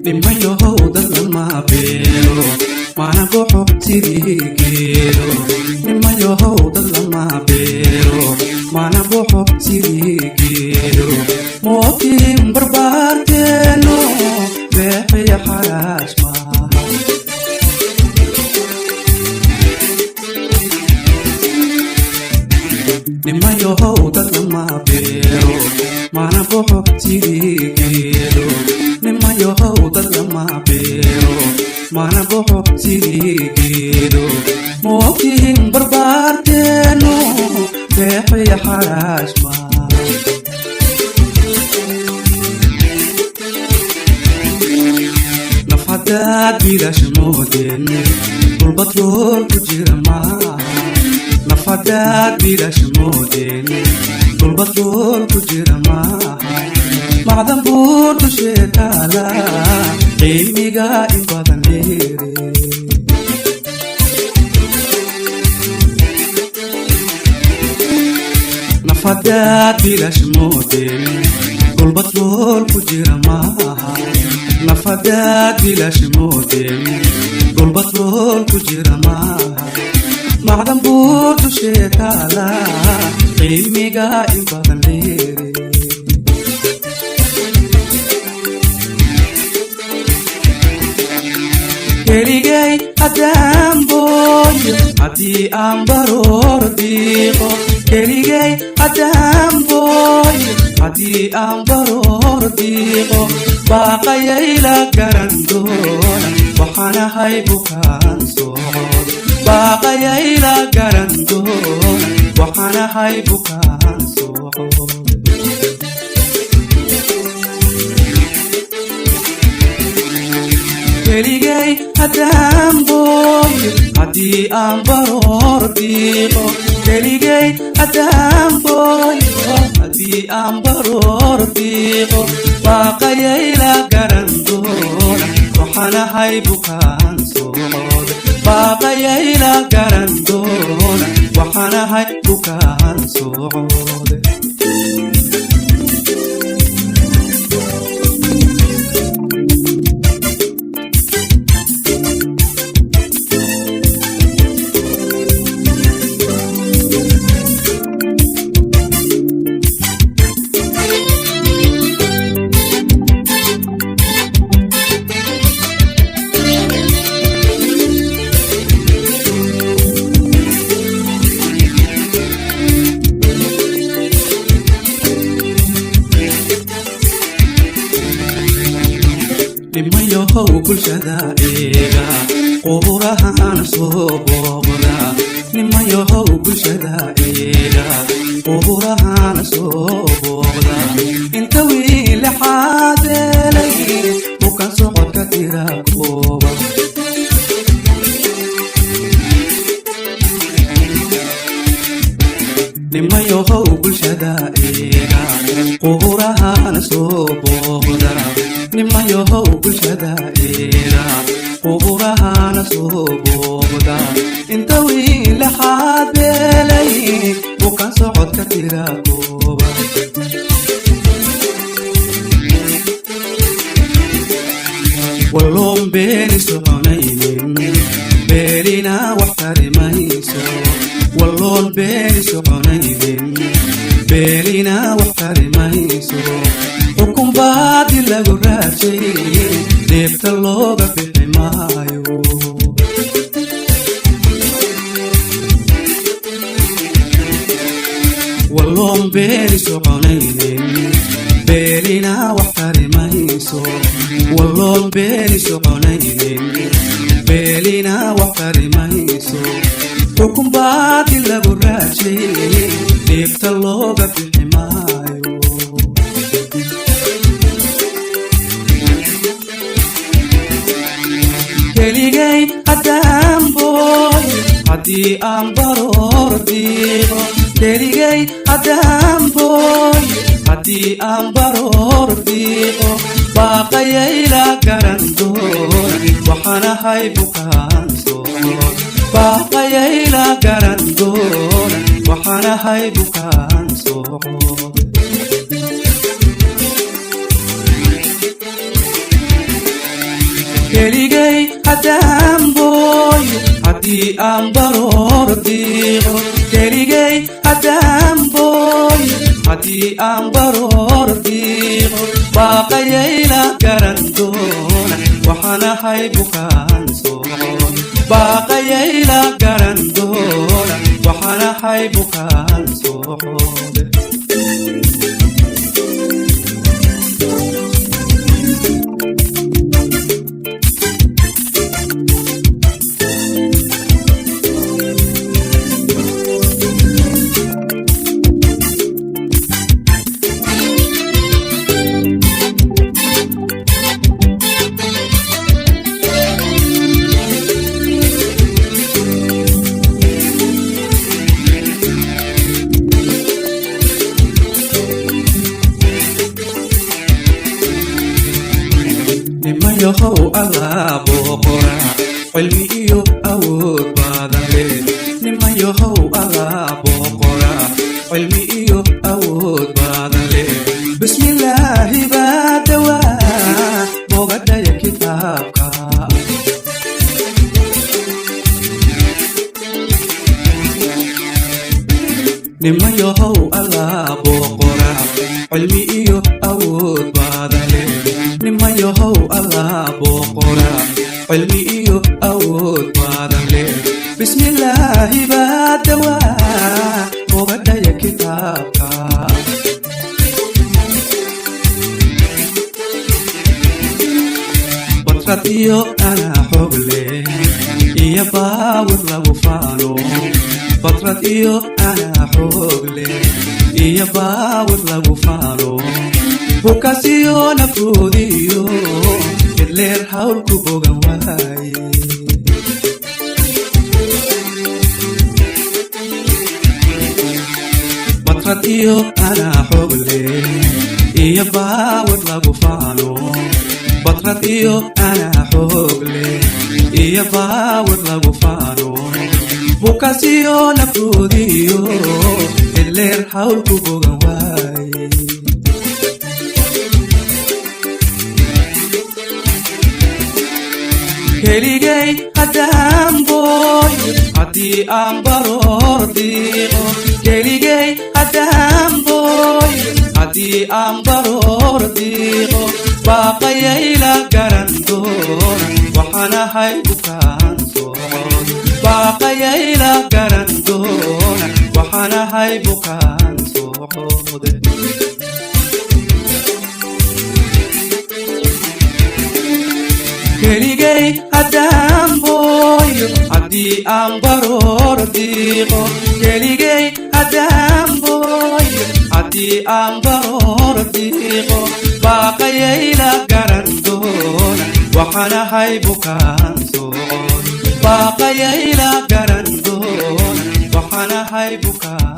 Nimanyahaw dad lama beero mana boxo sirigeedo Nimanyahaw dad lama beero mana boxo sirigeedo mootiin barbaarteenu beec iyo xaraash maaha Nimanyahaw dad lama beero mana boxo sirigeedo Nimanyahaw dad lama beero mana boxo sirigeedo mootiin barbaarteenu beec iyo xaraash maaha nafhadaad bilash moodeen dhulbatrool ku jira maaha nafhadaad bilash moodeen dhulbatrool ku jira maaha macdan buu dushee taala qiimiga in badan dheere nafhadaad bilash moodeen dhulbatrool ku jira maaha nafhadaad bilash moodeen dhulbatrool ku jira maaha macdan buu dushee taala qiimiga in badan dheere keligay haddaan booyo haddii aan baroor diiqo keligay haddaan booyo haddii aan baroor diiqo baaqayayla garan doona waxaan ahay bukaansocod baaqayayla garan doona waxaan ahay bukaansocod keligay haddaan booyo haddii aan baroor diiqo keligay haddaan booyo haddii aan baroor diiqo baaqayayla garan doona waxaan ahay bukaansocod baaqayayla garan doona waxaan ahay bukaansocod Nimanyahaw bulshada eega qubuurahana soo booqda Nimanyahaw bulshada eega qubuurahana soo booqda inta wiil laxaad beelay bukaansocodka tirakooba Nimanyahaw bulshada eega qubuurahana soo booqda Nimanyahaw bulshada eega qubuurahana soo booqda inta wiil laxaad beelay bukaansocodka tirakooba walloon beeni soconaynin beelina wax tarimayso walloon beeni soconaynin beelina wax tarimayso xukun baadi lagu raajay deebta looga bixi maayo walloon beeni soconaynin beelina wax tarimayso walloon beeni soconaynin beelina wax tarimayso xukun baadil lagu raajay dhiibta looga bixi maayo keligay haddaan booy haddii aan baroor diiqo keligay haddaan booy haddii aan baroor diiqo baaqayayla garan doona waxaan ahay bukaansocod baaqayayla garan doona waxaan ahay bukaansocod keligay haddaan booy haddii aan baroor diiqo keligay haddaan booy haddii aan baroor diiqo baaqayayla garan doona waxaan ahay bukaansocod baaqayayla garan doona waxaan ahay bukaansocod nimanyahaw alla booqda cilmi iyo awood badan leh nimanyahaw alla booqda cilmi iyo awood badan leh bismillaahi baa dawaa boogadhaya kitaabka nimanyahaw alla booqda cilmi iyo awood badan leh nimanyahaw alla booqda cilmi iyo awood badan leh bismillaahi baa dawaa boogadhaya kitaabka batrad iyo anaa xoog leh iyo baawir lagu faano batrad iyo anaa xoog leh iyo baawir lagu faano bukasiyo nafroodiyo idleer hawlku bogan waaye batrad iyo anaa xoog leh iyo baawir lagu faano batrad iyo anaa xoog leh iyo baawir lagu faano bukasiyo nafroodiyo idleer hawlku bogan waaye keligay haddaan booy haddii aan baroor diiqo keligay haddaan booy haddii aan baroor diiqo baaqayayla garan doona waxaan ahay bukaansocod baaqayayla garan doona waxaan ahay bukaansocod keligay haddaan booy haddii aan baroor diiqo keligay haddaan booy haddii aan baroor diiqo baaqayayla garan doona waxaan ahay bukaansocod baaqayayla garan doona waxaan ahay bukaan